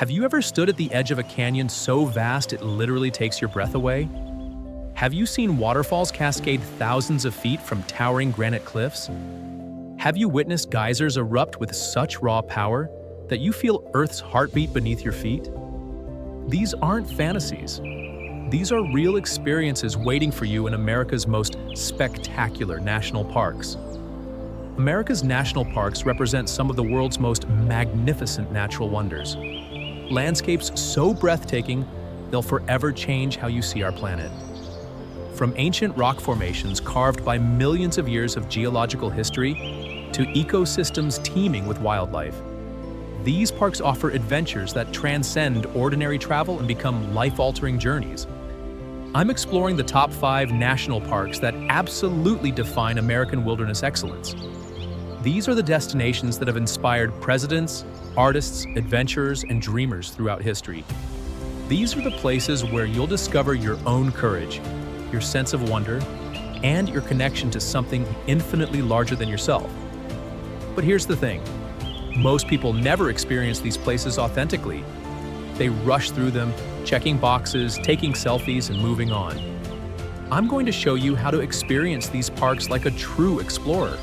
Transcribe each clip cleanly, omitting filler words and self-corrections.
Have you ever stood at the edge of a canyon so vast it literally takes your breath away? Have you seen waterfalls cascade thousands of feet from towering granite cliffs? Have you witnessed geysers erupt with such raw power that you feel Earth's heartbeat beneath your feet? These aren't fantasies. These are real experiences waiting for you in America's most spectacular national parks. America's national parks represent some of the world's most magnificent natural wonders. Landscapes so breathtaking, they'll forever change how you see our planet. From ancient rock formations carved by millions of years of geological history to ecosystems teeming with wildlife, these parks offer adventures that transcend ordinary travel and become life-altering journeys. I'm exploring the top 5 national parks that absolutely define American wilderness excellence. These are the destinations that have inspired presidents, artists, adventurers, and dreamers throughout history. These are the places where you'll discover your own courage, your sense of wonder, and your connection to something infinitely larger than yourself. But here's the thing. Most people never experience these places authentically. They rush through them, checking boxes, taking selfies, and moving on. I'm going to show you how to experience these parks like a true explorer,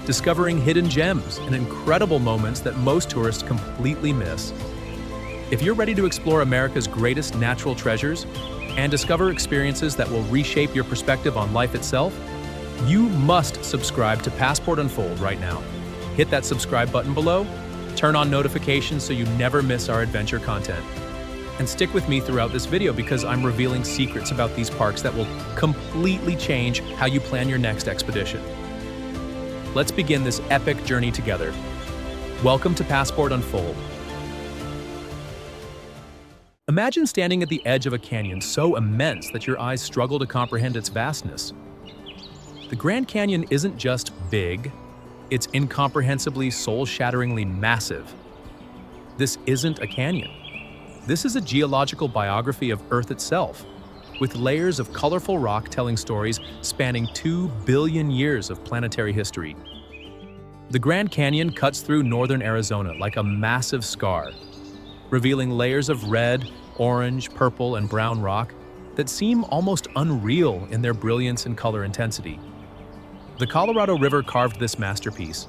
discovering hidden gems and incredible moments that most tourists completely miss. If you're ready to explore America's greatest natural treasures and discover experiences that will reshape your perspective on life itself, you must subscribe to Passport Unfold right now. Hit that subscribe button below, turn on notifications so you never miss our adventure content. And stick with me throughout this video because I'm revealing secrets about these parks that will completely change how you plan your next expedition. Let's begin this epic journey together. Welcome to Passport Unfold. Imagine standing at the edge of a canyon so immense that your eyes struggle to comprehend its vastness. The Grand Canyon isn't just big, it's incomprehensibly, soul-shatteringly massive. This isn't a canyon. This is a geological biography of Earth itself, with layers of colorful rock telling stories spanning 2 billion years of planetary history. The Grand Canyon cuts through northern Arizona like a massive scar, revealing layers of red, orange, purple, and brown rock that seem almost unreal in their brilliance and color intensity. The Colorado River carved this masterpiece,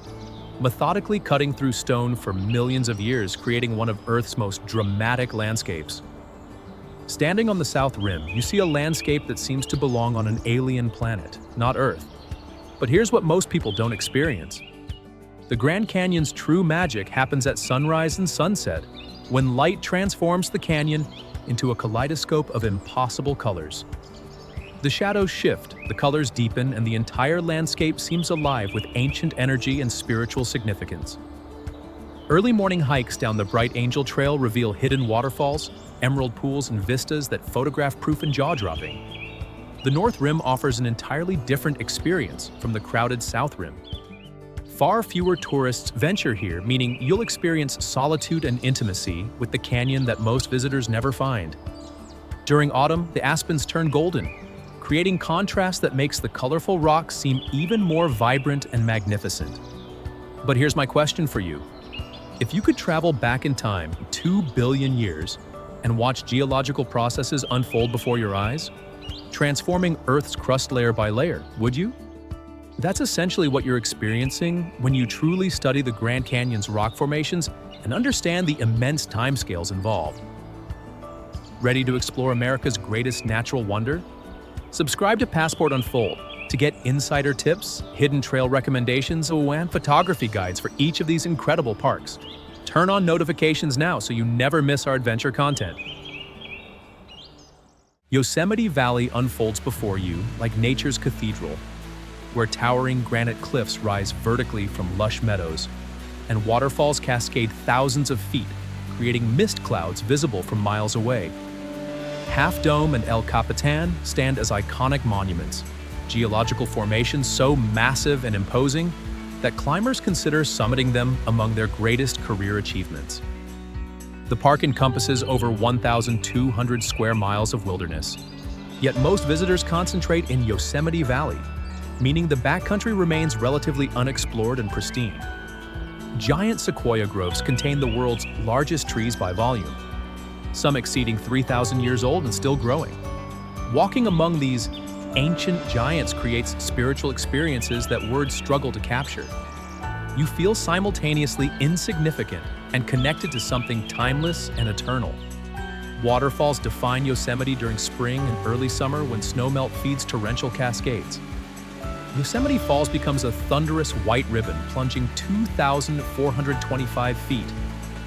methodically cutting through stone for millions of years, creating one of Earth's most dramatic landscapes. Standing on the south rim, you see a landscape that seems to belong on an alien planet, not Earth. But here's what most people don't experience. The Grand Canyon's true magic happens at sunrise and sunset, when light transforms the canyon into a kaleidoscope of impossible colors. The shadows shift, the colors deepen, and the entire landscape seems alive with ancient energy and spiritual significance. Early morning hikes down the Bright Angel Trail reveal hidden waterfalls, emerald pools, and vistas that photograph-proof and jaw-dropping. The North Rim offers an entirely different experience from the crowded South Rim. Far fewer tourists venture here, meaning you'll experience solitude and intimacy with the canyon that most visitors never find. During autumn, the aspens turn golden, creating contrast that makes the colorful rocks seem even more vibrant and magnificent. But here's my question for you. If you could travel back in time 2 billion years and watch geological processes unfold before your eyes, transforming Earth's crust layer by layer, would you? That's essentially what you're experiencing when you truly study the Grand Canyon's rock formations and understand the immense timescales involved. Ready to explore America's greatest natural wonder? Subscribe to Passport Unfold to get insider tips, hidden trail recommendations, and photography guides for each of these incredible parks. Turn on notifications now so you never miss our adventure content. Yosemite Valley unfolds before you like nature's cathedral, where towering granite cliffs rise vertically from lush meadows, and waterfalls cascade thousands of feet, creating mist clouds visible from miles away. Half Dome and El Capitan stand as iconic monuments, geological formations so massive and imposing that climbers consider summiting them among their greatest career achievements. The park encompasses over 1,200 square miles of wilderness, yet most visitors concentrate in Yosemite Valley, meaning the backcountry remains relatively unexplored and pristine. Giant sequoia groves contain the world's largest trees by volume, some exceeding 3,000 years old and still growing. Walking among these ancient giants creates spiritual experiences that words struggle to capture. You feel simultaneously insignificant and connected to something timeless and eternal. Waterfalls define Yosemite during spring and early summer when snowmelt feeds torrential cascades. Yosemite Falls becomes a thunderous white ribbon plunging 2,425 feet,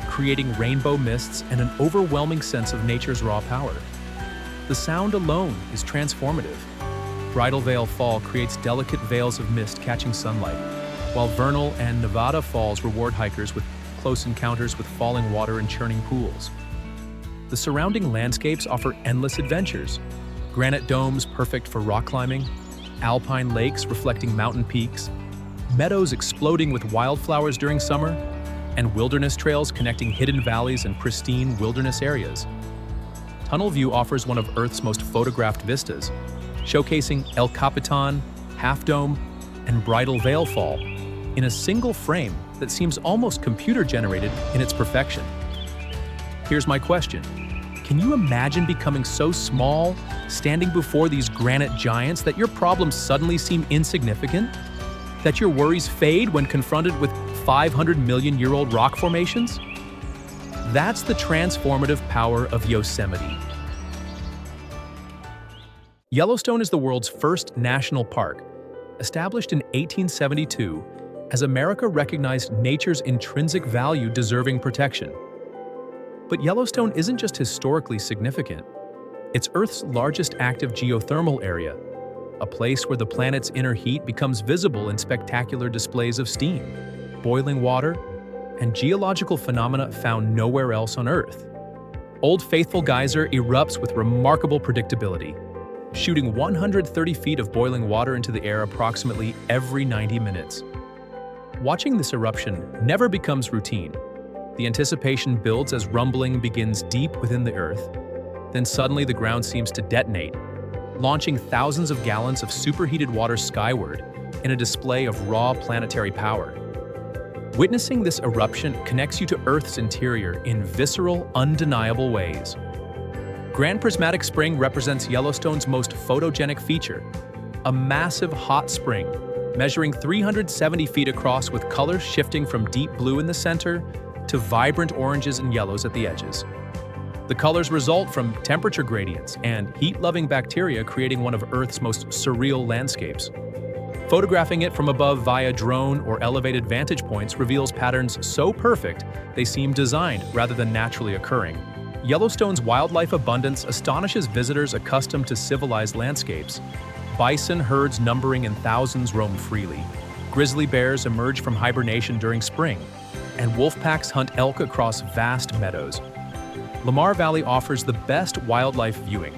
creating rainbow mists and an overwhelming sense of nature's raw power. The sound alone is transformative. Bridal Veil Fall creates delicate veils of mist catching sunlight, while Vernal and Nevada Falls reward hikers with close encounters with falling water and churning pools. The surrounding landscapes offer endless adventures. Granite domes perfect for rock climbing, alpine lakes reflecting mountain peaks, meadows exploding with wildflowers during summer, and wilderness trails connecting hidden valleys and pristine wilderness areas. Tunnel View offers one of Earth's most photographed vistas, showcasing El Capitan, Half Dome, and Bridal Veil Fall in a single frame that seems almost computer-generated in its perfection. Here's my question. Can you imagine becoming so small, standing before these granite giants, that your problems suddenly seem insignificant? That your worries fade when confronted with 500-million-year-old rock formations? That's the transformative power of Yosemite. Yellowstone is the world's first national park, established in 1872 as America recognized nature's intrinsic value deserving protection. But Yellowstone isn't just historically significant. It's Earth's largest active geothermal area, a place where the planet's inner heat becomes visible in spectacular displays of steam, boiling water, and geological phenomena found nowhere else on Earth. Old Faithful Geyser erupts with remarkable predictability, shooting 130 feet of boiling water into the air approximately every 90 minutes. Watching this eruption never becomes routine. The anticipation builds as rumbling begins deep within the Earth. Then suddenly the ground seems to detonate, launching thousands of gallons of superheated water skyward in a display of raw planetary power. Witnessing this eruption connects you to Earth's interior in visceral, undeniable ways. Grand Prismatic Spring represents Yellowstone's most photogenic feature, a massive hot spring measuring 370 feet across with colors shifting from deep blue in the center to vibrant oranges and yellows at the edges. The colors result from temperature gradients and heat-loving bacteria creating one of Earth's most surreal landscapes. Photographing it from above via drone or elevated vantage points reveals patterns so perfect they seem designed rather than naturally occurring. Yellowstone's wildlife abundance astonishes visitors accustomed to civilized landscapes. Bison herds numbering in thousands roam freely. Grizzly bears emerge from hibernation during spring, and wolf packs hunt elk across vast meadows. Lamar Valley offers the best wildlife viewing.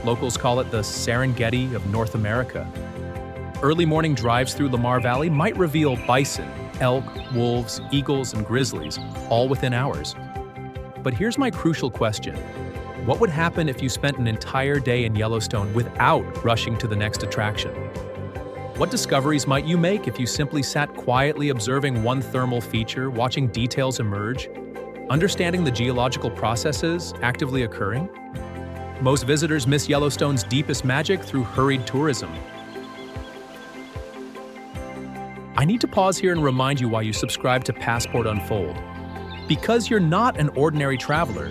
Locals call it the Serengeti of North America. Early morning drives through Lamar Valley might reveal bison, elk, wolves, eagles, and grizzlies, all within hours. But here's my crucial question. What would happen if you spent an entire day in Yellowstone without rushing to the next attraction? What discoveries might you make if you simply sat quietly observing one thermal feature, watching details emerge, understanding the geological processes actively occurring? Most visitors miss Yellowstone's deepest magic through hurried tourism. I need to pause here and remind you why you subscribe to Passport Unfold. Because you're not an ordinary traveler.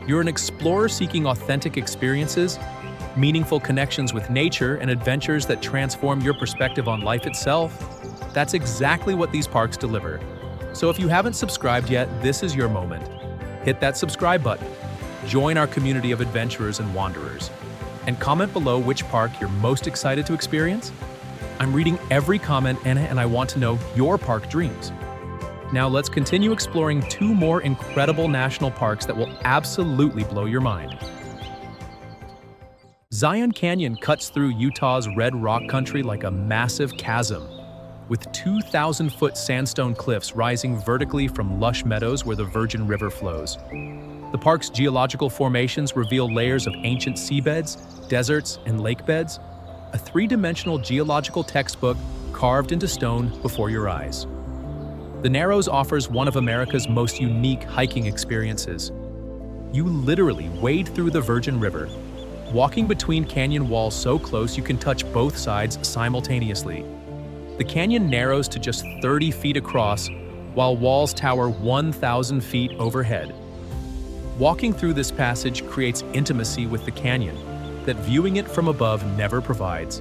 You're an explorer seeking authentic experiences, meaningful connections with nature, and adventures that transform your perspective on life itself. That's exactly what these parks deliver. So if you haven't subscribed yet, this is your moment. Hit that subscribe button, join our community of adventurers and wanderers, and comment below which park you're most excited to experience. I'm reading every comment, and I want to know your park dreams. Now let's continue exploring two more incredible national parks that will absolutely blow your mind. Zion Canyon cuts through Utah's red rock country like a massive chasm, with 2,000-foot sandstone cliffs rising vertically from lush meadows where the Virgin River flows. The park's geological formations reveal layers of ancient seabeds, deserts, and lake beds, a three-dimensional geological textbook carved into stone before your eyes. The Narrows offers one of America's most unique hiking experiences. you literally wade through the Virgin River, walking between canyon walls so close you can touch both sides simultaneously. The canyon narrows to just 30 feet across, while walls tower 1,000 feet overhead. Walking through this passage creates intimacy with the canyon that viewing it from above never provides.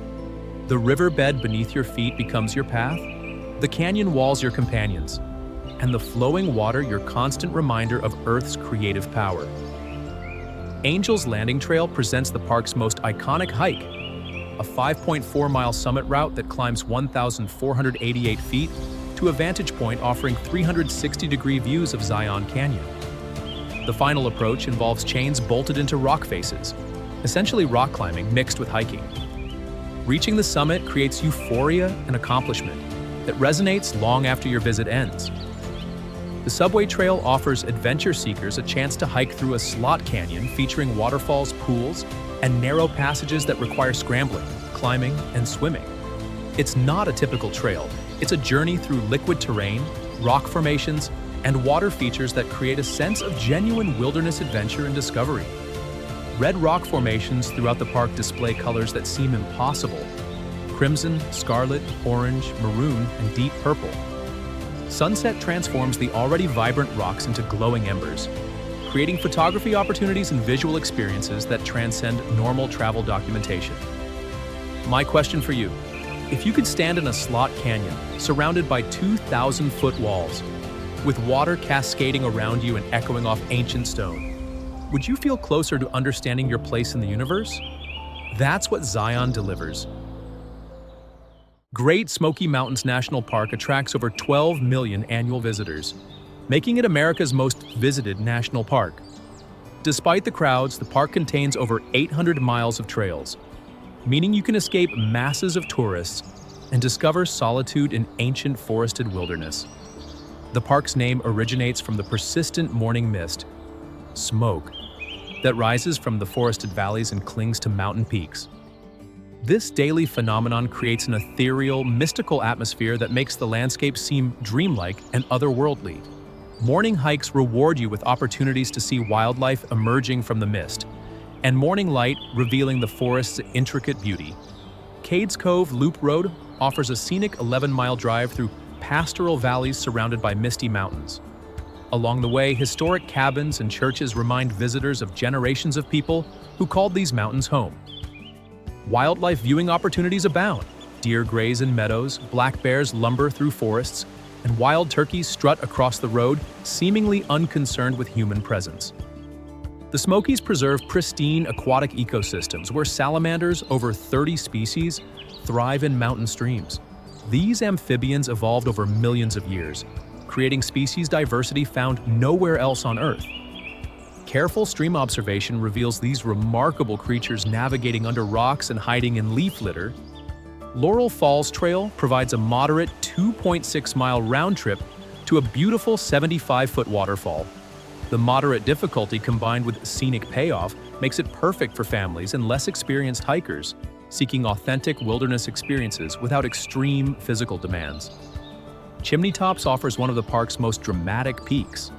The riverbed beneath your feet becomes your path, the canyon walls your companions, and the flowing water your constant reminder of Earth's creative power. Angel's Landing Trail presents the park's most iconic hike, a 5.4-mile summit route that climbs 1,488 feet to a vantage point offering 360-degree views of Zion Canyon. The final approach involves chains bolted into rock faces, essentially rock climbing mixed with hiking. Reaching the summit creates euphoria and accomplishment that resonates long after your visit ends. The subway trail offers adventure seekers a chance to hike through a slot canyon featuring waterfalls, pools, and narrow passages that require scrambling, climbing, and swimming. It's not a typical trail. It's a journey through liquid terrain, rock formations, and water features that create a sense of genuine wilderness adventure and discovery. Red rock formations throughout the park display colors that seem impossible: crimson, scarlet, orange, maroon, and deep purple. Sunset transforms the already vibrant rocks into glowing embers, creating photography opportunities and visual experiences that transcend normal travel documentation. My question for you: if you could stand in a slot canyon surrounded by 2,000-foot walls, with water cascading around you and echoing off ancient stone, would you feel closer to understanding your place in the universe? That's what Zion delivers. Great Smoky Mountains National Park attracts over 12 million annual visitors, making it America's most visited national park. Despite the crowds, the park contains over 800 miles of trails, meaning you can escape masses of tourists and discover solitude in ancient forested wilderness. The park's name originates from the persistent morning mist, smoke, that rises from the forested valleys and clings to mountain peaks. This daily phenomenon creates an ethereal, mystical atmosphere that makes the landscape seem dreamlike and otherworldly. Morning hikes reward you with opportunities to see wildlife emerging from the mist, and morning light revealing the forest's intricate beauty. Cades Cove Loop Road offers a scenic 11-mile drive through pastoral valleys surrounded by misty mountains. Along the way, historic cabins and churches remind visitors of generations of people who called these mountains home. Wildlife viewing opportunities abound. Deer graze in meadows, black bears lumber through forests, and wild turkeys strut across the road, seemingly unconcerned with human presence. The Smokies preserve pristine aquatic ecosystems where salamanders, over 30 species, thrive in mountain streams. These amphibians evolved over millions of years, creating species diversity found nowhere else on Earth. Careful stream observation reveals these remarkable creatures navigating under rocks and hiding in leaf litter. Laurel Falls Trail provides a moderate 2.6-mile round trip to a beautiful 75-foot waterfall. The moderate difficulty combined with scenic payoff makes it perfect for families and less experienced hikers seeking authentic wilderness experiences without extreme physical demands. Chimney Tops offers one of the park's most dramatic peaks,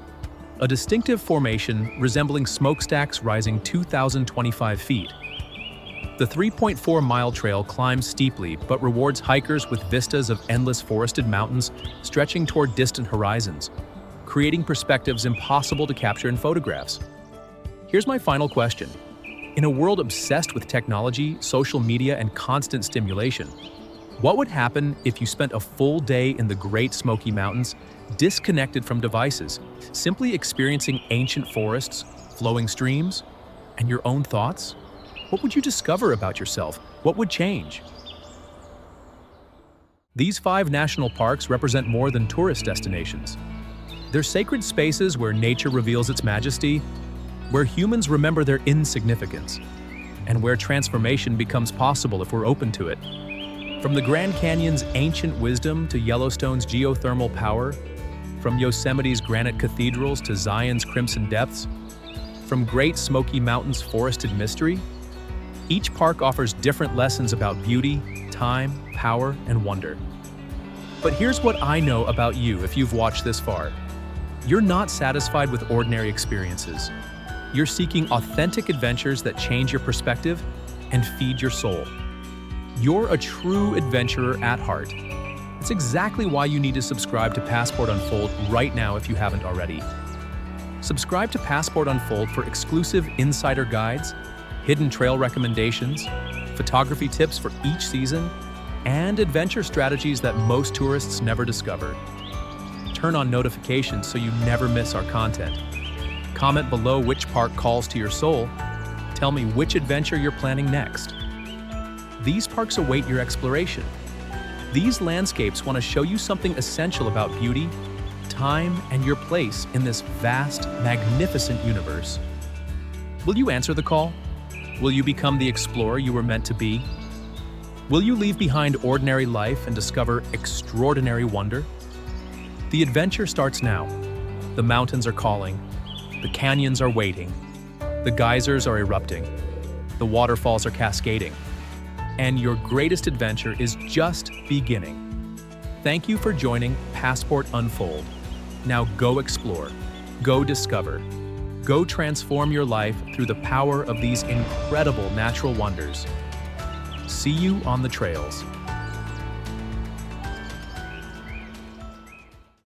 a distinctive formation resembling smokestacks rising 2,025 feet. The 3.4-mile trail climbs steeply but rewards hikers with vistas of endless forested mountains stretching toward distant horizons, creating perspectives impossible to capture in photographs. Here's my final question. In a world obsessed with technology, social media, and constant stimulation, what would happen if you spent a full day in the Great Smoky Mountains, disconnected from devices, simply experiencing ancient forests, flowing streams, and your own thoughts? What would you discover about yourself? What would change? These 5 national parks represent more than tourist destinations. They're sacred spaces where nature reveals its majesty, where humans remember their insignificance, and where transformation becomes possible if we're open to it. From the Grand Canyon's ancient wisdom to Yellowstone's geothermal power, from Yosemite's granite cathedrals to Zion's crimson depths, from Great Smoky Mountains' forested mystery, each park offers different lessons about beauty, time, power, and wonder. But here's what I know about you if you've watched this far. You're not satisfied with ordinary experiences. You're seeking authentic adventures that change your perspective and feed your soul. You're a true adventurer at heart. It's exactly why you need to subscribe to Passport Unfold right now if you haven't already. Subscribe to Passport Unfold for exclusive insider guides, hidden trail recommendations, photography tips for each season, and adventure strategies that most tourists never discover. Turn on notifications so you never miss our content. Comment below which park calls to your soul. Tell me which adventure you're planning next. These parks await your exploration. These landscapes want to show you something essential about beauty, time, and your place in this vast, magnificent universe. Will you answer the call? Will you become the explorer you were meant to be? Will you leave behind ordinary life and discover extraordinary wonder? The adventure starts now. The mountains are calling. The canyons are waiting. The geysers are erupting. The waterfalls are cascading. And your greatest adventure is just beginning. Thank you for joining Passport Unfold. Now go explore, go discover, go transform your life through the power of these incredible natural wonders. See you on the trails.